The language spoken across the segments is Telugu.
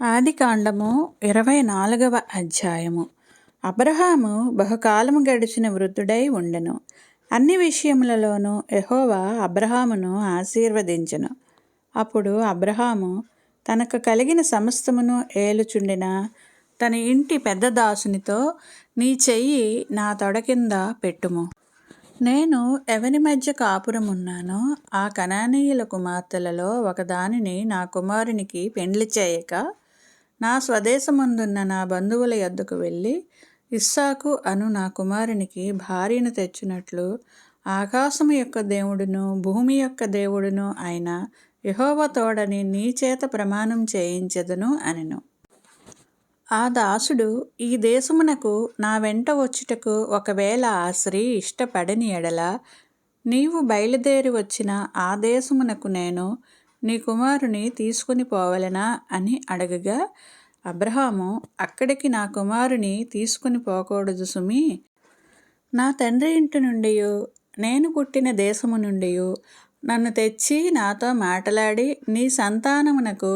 ఆదికాండము 24వ అధ్యాయము. అబ్రహాము బహుకాలము గడిచిన వృద్ధుడై ఉండెను. అన్ని విషయములలోనూ యెహోవా అబ్రహామును ఆశీర్వదించెను. అప్పుడు అబ్రహాము తనకు కలిగిన సమస్తమును ఏలుచుండిన తన ఇంటి పెద్ద దాసునితో, నీ చెయ్యి నా తొడ కింద పెట్టుము. నేను ఎవరి మధ్య కాపురమున్నానో ఆ కనానీయుల కుమార్తెలలో ఒకదానిని నా కుమారునికి పెండ్లి చేయక, నా స్వదేశమందున్న నా బంధువుల యొద్దకు వెళ్ళి ఇస్సాకు అను నా కుమారునికి భార్యను తెచ్చునట్లు ఆకాశము యొక్క దేవుడును భూమి యొక్క దేవుడును అయిన యెహోవా తోడని నీ చేత ప్రమాణం చేయించెదను అనెను. ఆ దాసుడు, ఈ దేశమునకు నా వెంట వచ్చుటకు ఒకవేళ ఆ స్త్రీ ఇష్టపడని ఎడల, నీవు బయలుదేరి వచ్చిన ఆ దేశమునకు నేను నీ కుమారుని తీసుకుని పోవలెనా అని అడగగా, అబ్రహాము, అక్కడికి నా కుమారుని తీసుకుని పోకూడదు సుమీ. నా తండ్రి ఇంటి నుండి నేను పుట్టిన దేశము నుండి నన్ను తెచ్చి నాతో మాటలాడి నీ సంతానమునకు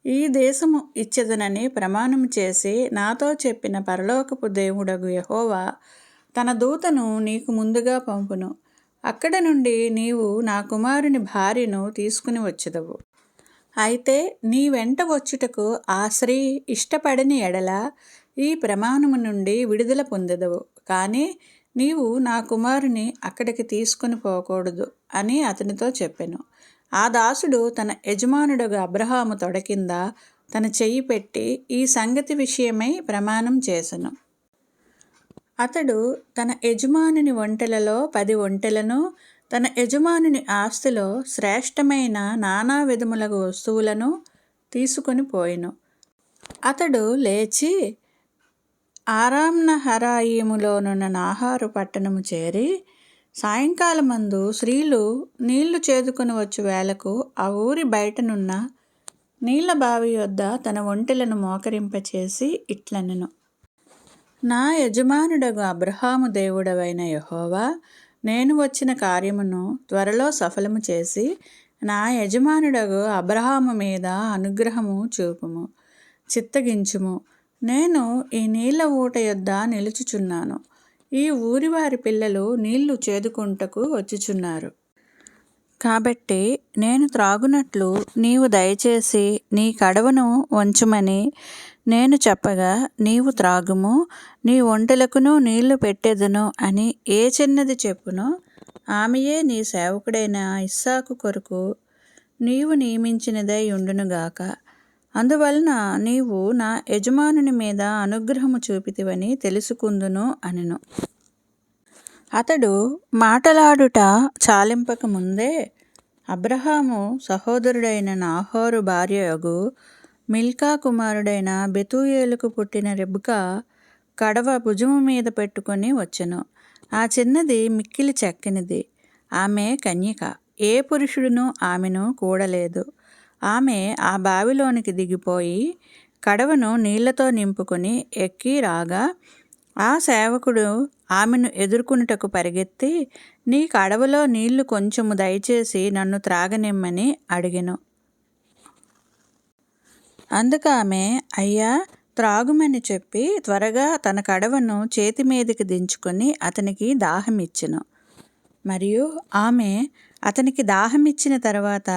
ఈ దేశము ఇచ్చెదనని ప్రమాణము చేసి నాతో చెప్పిన పరలోకపు దేవుడగు యెహోవా తన దూతను నీకు ముందుగా పంపును. అక్కడ నుండి నీవు నా కుమారుని భార్యను తీసుకుని వచ్చెదవు. అయితే నీ వెంట వచ్చుటకు ఆ స్త్రీ ఇష్టపడని ఎడల ఈ ప్రమాణము నుండి విడుదల పొందెదవు. కానీ నీవు నా కుమారుని అక్కడికి తీసుకుని పోకూడదు అని అతనితో చెప్పెను. ఆ దాసుడు తన యజమానుడగు అబ్రహాము తొడ కింద తన చెయ్యి పెట్టి ఈ సంగతి విషయమై ప్రమాణం చేసెను. అతడు తన యజమానుని ఒంటెలలో 10 ఒంటెలను, తన యజమానుని ఆస్తిలో శ్రేష్టమైన నానా విధములగు వస్తువులను తీసుకొని పోయెను. అతడు లేచి ఆరాంనహరాయిములోనున్న నాహారు పట్టణము చేరి, సాయంకాలమందు స్త్రీలు నీళ్లు చేదుకొని వచ్చు వేళకు ఆ ఊరి బయటనున్న నీళ్ల బావి యొద్ద తన ఒంటెలను మోకరింపచేసి ఇట్లనెను. నా యజమానుడగు అబ్రహాము దేవుడవైన యెహోవా, నేను వచ్చిన కార్యమును త్వరలో సఫలము చేసి నా యజమానుడగు అబ్రహాము మీద అనుగ్రహము చూపుము, చిత్తగించుము. నేను ఈ నీళ్ల ఊట యొద్ద నిలుచుచున్నాను. ఈ ఊరి వారి పిల్లలు నీళ్లు చేదుకొనుటకు వచ్చుచున్నారు. కాబట్టి నేను త్రాగునట్లు నీవు దయచేసి నీ కడవను వంచుమని నేను చెప్పగా, నీవు త్రాగుము, నీ ఒంటెలకును నీళ్లు పెట్టెదను అని ఏ చిన్నది చెప్పునో ఆమెయే నీ సేవకుడైన ఇస్సాకు కొరకు నీవు నియమించినదై ఉండునుగాక. అందువలన నీవు నా యజమానుని మీద అనుగ్రహము చూపితివని తెలుసుకుందును అనెను. అతడు మాటలాడుట చాలింపక ముందే అబ్రహాము సహోదరుడైన నాహోరు భార్యయగు మిల్కా కుమారుడైన బెతూయేలుకు పుట్టిన రెబ్కా కడవ భుజము మీద పెట్టుకొని వచ్చెను. ఆ చిన్నది మిక్కిలి చక్కనిది. ఆమె కన్యక. ఏ పురుషుడును ఆమెను కూడలేదు. ఆమె ఆ బావిలోనికి దిగిపోయి కడవను నీళ్లతో నింపుకొని ఎక్కి రాగా, ఆ సేవకుడు ఆమెను ఎదుర్కొనుటకు పరిగెత్తి, నీ కడవలో నీళ్లు కొంచెము దయచేసి నన్ను త్రాగనిమ్మని అడిగెను. అందుకామె, అయ్యా త్రాగుమని చెప్పి త్వరగా తన కడవను చేతి మీదకి దించుకొని అతనికి దాహమిచ్చెను. మరియు ఆమె అతనికి దాహమిచ్చిన తర్వాత,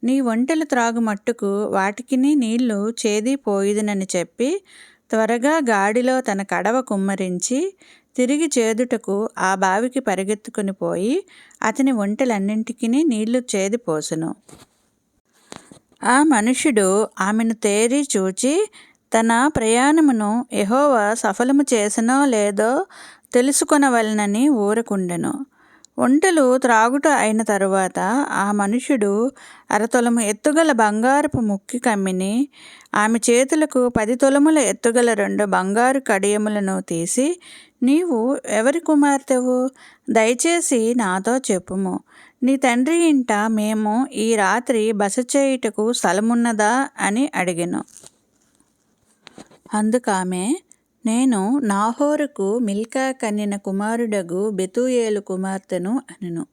నీ ఒంటెలు త్రాగు మట్టుకు వాటికిని నీళ్లు చేది పోయిదునని చెప్పి త్వరగా గాడిలో తన కడవ కుమ్మరించి తిరిగి చేదుటకు ఆ బావికి పరిగెత్తుకుని పోయి అతని ఒంటెలన్నింటికి నీళ్లు చేది పోసెను. ఆ మనుష్యుడు ఆమెను తేరి చూచి తన ప్రయాణమును యెహోవా సఫలము చేసెనో లేదో తెలుసుకొనవలెనని ఊరకుండెను. ఒంటెలు త్రాగుట అయిన తరువాత ఆ మనుష్యుడు 1/2 తులము ఎత్తుగల బంగారపు ముక్కి కమ్మిని, ఆమె చేతులకు 10 తులముల ఎత్తుగల 2 బంగారు కడియములను తీసి, నీవు ఎవరి కుమార్తెవు? దయచేసి నాతో చెప్పుము. నీ తండ్రి ఇంట మేము ఈ రాత్రి బస చేయుటకు స్థలమున్నదా అని అడిగెను. అందుకామె, నేను నాహోరుకు మిల్కా కన్నిన కుమారుడగు బెతూయేలు కుమార్తెను అనెను.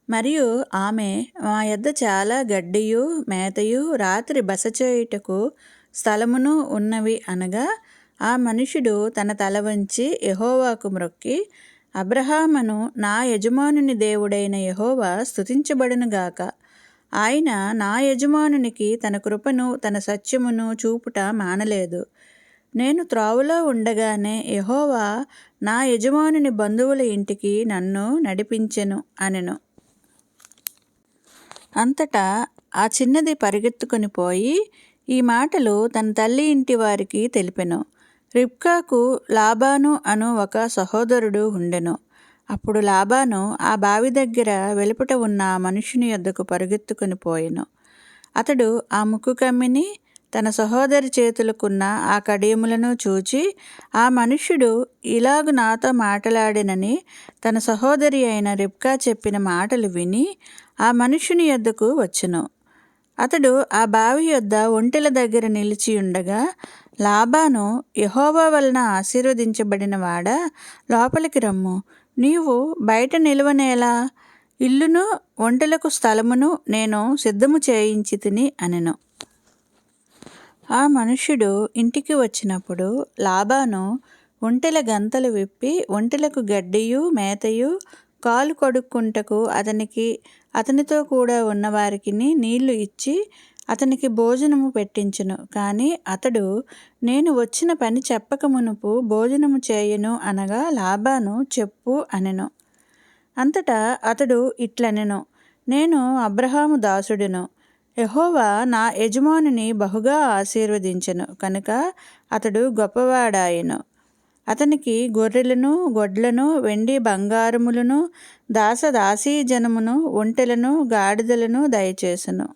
మరియు ఆమె, మా యొద్ద చాలా గడ్డియు మేతయు రాత్రి బస చేయుటకు స్థలమును ఉన్నవి అనగా, ఆ మనుషుడు తన తల వంచి యెహోవాకు మ్రొక్కి, అబ్రహామును నా యజమానుని దేవుడైన యెహోవా స్తుతించబడునుగాక. ఆయన నా యజమానునికి తన కృపను తన సత్యమును చూపుట మానలేదు. నేను త్రోవలో ఉండగానే యెహోవా నా యజమానుని బంధువుల ఇంటికి నన్ను నడిపించెను అనెను. అంతటా ఆ చిన్నది పరిగెత్తుకొని పోయి ఈ మాటలు తన తల్లి ఇంటి వారికి తెలిపెను. రిబ్కాకు లాబాను అను ఒక సహోదరుడు ఉండెను. అప్పుడు లాబాను ఆ బావి దగ్గర వెలుపట ఉన్న ఆ మనుషుని యొద్దకు పరుగెత్తుకొని పోయెను. అతడు ఆ ముక్కు కమ్మిని తన సహోదరి చేతులకున్న ఆ కడియములను చూచి, ఆ మనుష్యుడు ఇలాగు నాతో మాటలాడెనని తన సహోదరి అయిన రిబ్కా చెప్పిన మాటలు విని ఆ మనుష్యుని యొద్దకు వచ్చెను. అతడు ఆ బావి యొద్ద ఒంటెల దగ్గర నిలిచి ఉండగా, లాబాను, యెహోవా వలన ఆశీర్వదించబడిన వాడా, లోపలికి రమ్ము, నీవు బయట నిలువనేలా? ఇల్లును ఒంటెలకు స్థలమును నేను సిద్ధము చేయించితిని అనెను. ఆ మనుష్యుడు ఇంటికి వచ్చినప్పుడు లాబాను ఒంటెల గంతలు విప్పి ఒంటెలకు గడ్డియు మేతయు కాలు కడుక్కుంటకు అతనితో కూడా ఉన్నవారికిని నీళ్లు ఇచ్చి అతనికి భోజనము పెట్టించెను. కానీ అతడు, నేను వచ్చిన పని చెప్పక మునుపు భోజనము చేయను అనగా, లాబాను, చెప్పు అనెను. అంతటా అతడు ఇట్లనెను, నేను అబ్రహాము దాసుడును. యెహోవా నా యజమానుని బహుగా ఆశీర్వదించెను కనుక అతడు గొప్పవాడాయెను. అతనికి గొర్రెలను గొడ్లను వెండి బంగారములను దాసదాసీజనమును ఒంటెలను గాడిదలను దయచేసెను.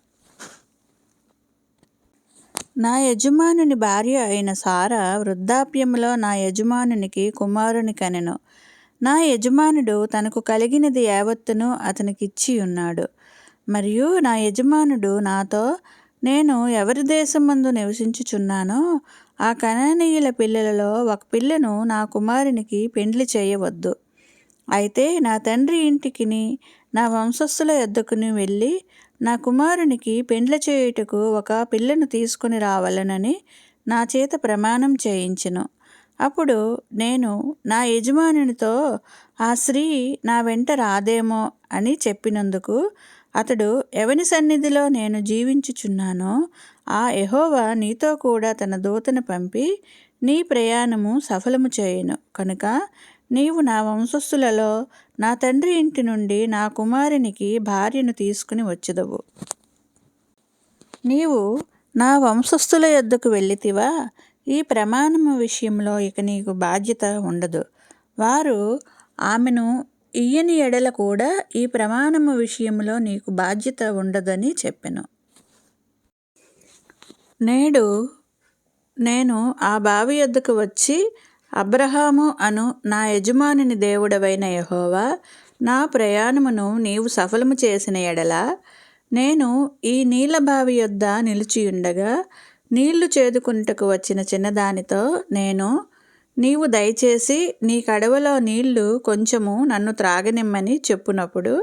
నా యజమానుని భార్య అయిన సారా వృద్ధాప్యములో నా యజమానునికి కుమారుని కనెను. నా యజమానుడు తనకు కలిగినది యావత్తును అతనికిచ్చి ఉన్నాడు. మరియు నా యజమానుడు నాతో, నేను ఎవరి దేశమందు నివసించుచున్నానో ఆ కనానీయుల పిల్లలలో ఒక పిల్లను నా కుమారునికి పెండ్లి చేయవద్దు. అయితే నా తండ్రి ఇంటికిని నా వంశస్థుల యొద్దకుని వెళ్ళి నా కుమారునికి పెండ్లి చేయుటకు ఒక పిల్లను తీసుకుని రావాలనని నా చేత ప్రమాణం చేయించెను. అప్పుడు నేను నా యజమానునితో, ఆ స్త్రీ నా వెంట రాదేమో అని చెప్పినందుకు అతడు, ఎవని సన్నిధిలో నేను జీవించుచున్నానో ఆ యెహోవా నీతో కూడా తన దూతను పంపి నీ ప్రయాణము సఫలము చేయును కనుక నీవు నా వంశస్థులలో నా తండ్రి ఇంటి నుండి నా కుమారునికి భార్యను తీసుకుని వచ్చెదవు. నీవు నా వంశస్థుల యొద్దకు వెళ్ళితివా? ఈ ప్రమాణము విషయంలో ఇక నీకు బాధ్యత ఉండదు. వారు ఆమెను ఇయ్యని ఎడల కూడా ఈ ప్రమాణము విషయంలో నీకు బాధ్యత ఉండదని చెప్పెను. నేడు నేను ఆ బావి యొద్దకు వచ్చి, అబ్రహాము అను నా యజమానుని దేవుడవైన యెహోవా, నా ప్రయాణమును నీవు సఫలము చేసిన ఎడల నేను ఈ నీళ్ల బావి యొద్ద నిలిచియుండగా నీళ్లు చేదుకుంటకు వచ్చిన చిన్నదానితో నేను, నీవు దయచేసి నీ కడవలో నీళ్లు కొంచెము నన్ను త్రాగనిమ్మని చెప్పునప్పుడు,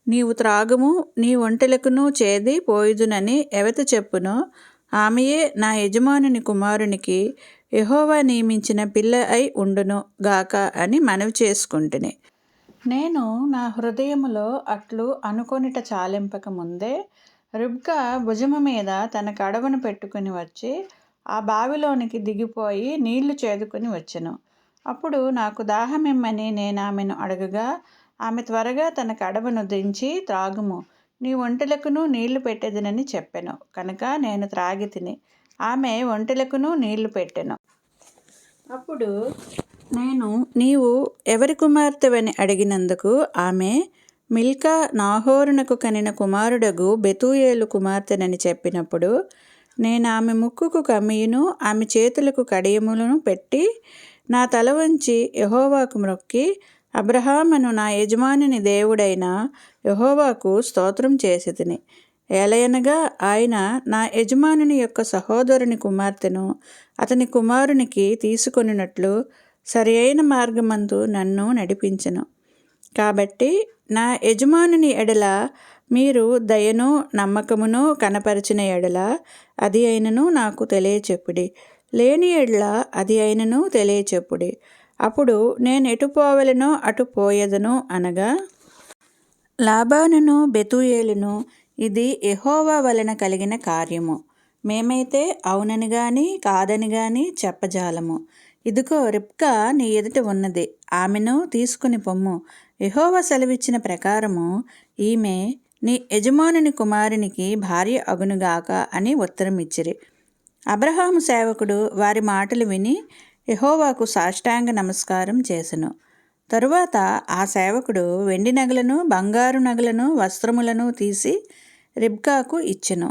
నీవు త్రాగుము, నీ ఒంటెలకును చేది పోయుదునని ఎవతి చెప్పునో ఆమెయే నా యజమానుని కుమారునికి యెహోవా నియమించిన పిల్ల అయి ఉండును గాక అని మనవి చేసుకుంటుని. నేను నా హృదయములో అట్లు అనుకొనిట చాలింపక ముందే రిబ్కా భుజము మీద తన కడవను పెట్టుకుని వచ్చి ఆ బావిలోనికి దిగిపోయి నీళ్లు చేదుకుని వచ్చెను. అప్పుడు నాకు దాహమిమ్మని నేనామెను అడగగా ఆమె త్వరగా తన కడవను దించి, త్రాగుము, నీ ఒంటెలకును నీళ్లు పెట్టెదనని చెప్పెను. కనుక నేను త్రాగితిని. ఆమె ఒంటెలకును నీళ్లు పెట్టెను. అప్పుడు నేను, నీవు ఎవరి కుమార్తెవని అడిగినందుకు ఆమె, మిల్కా నాహోరునకు కనిన కుమారుడగు బెతూయేలు కుమార్తెనని చెప్పినప్పుడు నేను ఆమె ముక్కుకు కమ్మియును ఆమె చేతులకు కడియములను పెట్టి నా తల వంచి యెహోవాకు మ్రొక్కి, అబ్రహామును నా యజమానుని దేవుడైన యెహోవాకు స్తోత్రం చేసితిని. ఏలయనగా ఆయన నా యజమానుని యొక్క సహోదరుని కుమార్తెను అతని కుమారునికి తీసుకొనున్నట్లు సరి అయిన మార్గమందు నన్ను నడిపించెను. కాబట్టి నా యజమానుని ఎడల మీరు దయను నమ్మకమును కనపరిచిన ఎడల అది అయినను నాకు తెలియచెప్పుడి, లేని ఎడల అది అయినను తెలియచెప్పుడి, అప్పుడు నేను ఎటు పోవలెనో అటు పోయెదను అనగా, లాబానును బెతూయేలును ఇది యెహోవా వలన కలిగిన కార్యము, మేమైతే అవునని గాని కాదని గాని చెప్పజాలము. ఇదిగో రిబ్కా నీ ఎదుట ఉన్నది, ఆమెను తీసుకుని పొమ్ము. యెహోవా సెలవిచ్చిన ప్రకారము ఈమె నీ యజమానుని కుమారునికి భార్య అగునుగాక అని ఉత్తరం ఇచ్చిరి. అబ్రహాము సేవకుడు వారి మాటలు విని యెహోవాకు సాష్టాంగ నమస్కారం చేసెను. తరువాత ఆ సేవకుడు వెండి నగలను, బంగారు నగలను, వస్త్రములను తీసి రిబ్కాకు ఇచ్చెను.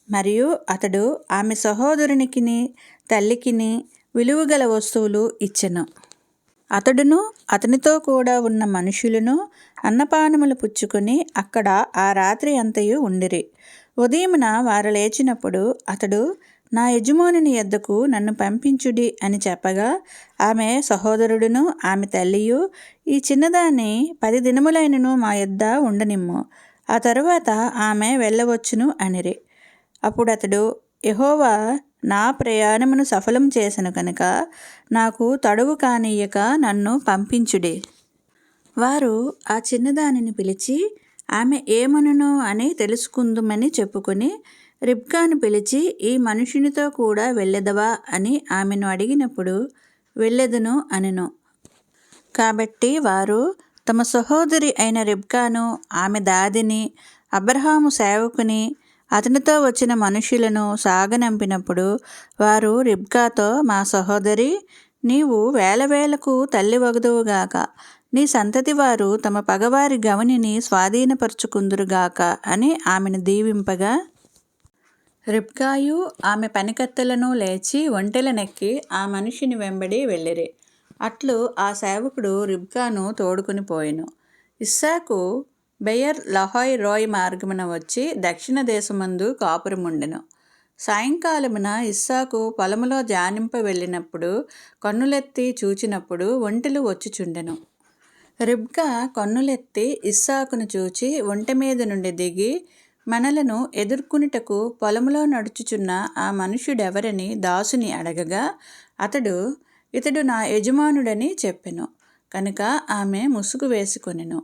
మరియు అతడు ఆమె సహోదరునికిని తల్లికిని విలువగల వస్తువులు ఇచ్చెను. అతడును అతనితో కూడా ఉన్న మనుషులను అన్నపానములు పుచ్చుకొని అక్కడ ఆ రాత్రి అంతయు ఉండిరి. ఉదయమున వారు లేచినప్పుడు అతడు, నా యజమానుని యొద్దకు నన్ను పంపించుడి అని చెప్పగా, ఆమె సహోదరుడును ఆమె తల్లియు, ఈ చిన్నదాన్ని 10 దినములైనను మా యొద్ద ఉండనిమ్ము, ఆ తరువాత ఆమె వెళ్ళవచ్చును అనిరి. అప్పుడు అతడు, యెహోవా నా ప్రయాణమును సఫలం చేసెను కనుక నాకు తడువు కానీయక నన్ను పంపించుడి. వారు ఆ చిన్నదానిని పిలిచి, ఆమె ఏమనునో అని తెలుసుకుందుమని చెప్పుకొని రిబ్కాను పిలిచి, ఈ మనుషునితో కూడా వెళ్ళెదవా అని ఆమెను అడిగినప్పుడు, వెళ్ళెదను అనెను. కాబట్టి వారు తమ సహోదరి అయిన రిబ్కాను, ఆమె దాదిని, అబ్రహాము సేవకుని, అతనితో వచ్చిన మనుషులను సాగనంపినప్పుడు వారు రిబ్కాతో, మా సహోదరి, నీవు వేలవేలకు తల్లి వగదువుగాక, నీ సంతతి వారు తమ పగవారి గవనిని స్వాధీనపరుచుకుందురుగాక అని ఆమెను దీవింపగా, రిబ్కాయు ఆమె పనికత్తెలను లేచి ఒంటెలనెక్కి ఆ మనుషుని వెంబడి వెళ్ళిరి. అట్లు ఆ సేవకుడు రిబ్కాను తోడుకుని పోయెను. ఇస్సాకు బెయర్ లహాయ్ రోయ్ మార్గమున వచ్చి దక్షిణ దేశమందు కాపురముండెను. సాయంకాలమున ఇస్సాకు పొలములో ధ్యానింప వెళ్ళినప్పుడు కన్నులెత్తి చూచినప్పుడు ఒంటెలు వచ్చుచుండెను. రిబ్కా కన్నులెత్తి ఇస్సాకును చూచి ఒంటె మీద నుండి దిగి, మనలను ఎదుర్కొనుటకు పొలములో నడుచుచున్న ఆ మనుష్యుడెవరని దాసుని అడగగా, అతడు, ఇతడు నా యజమానుడని చెప్పెను. కనుక ఆమె ముసుగు వేసుకొనెను.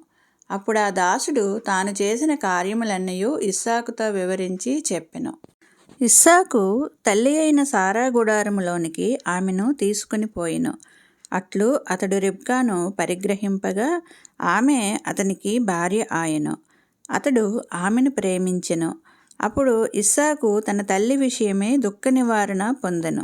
అప్పుడు ఆ దాసుడు తాను చేసిన కార్యములన్నయూ ఇస్సాకుతో వివరించి చెప్పెను. ఇస్సాకు తల్లి అయిన సారా గుడారములోనికి ఆమెను తీసుకుని పోయెను. అట్లు అతడు రిబ్కాను పరిగ్రహింపగా ఆమె అతనికి భార్య ఆయెను. అతడు ఆమెను ప్రేమించెను. అప్పుడు ఇస్సాకు తన తల్లి విషయమై దుఃఖ నివారణ పొందెను.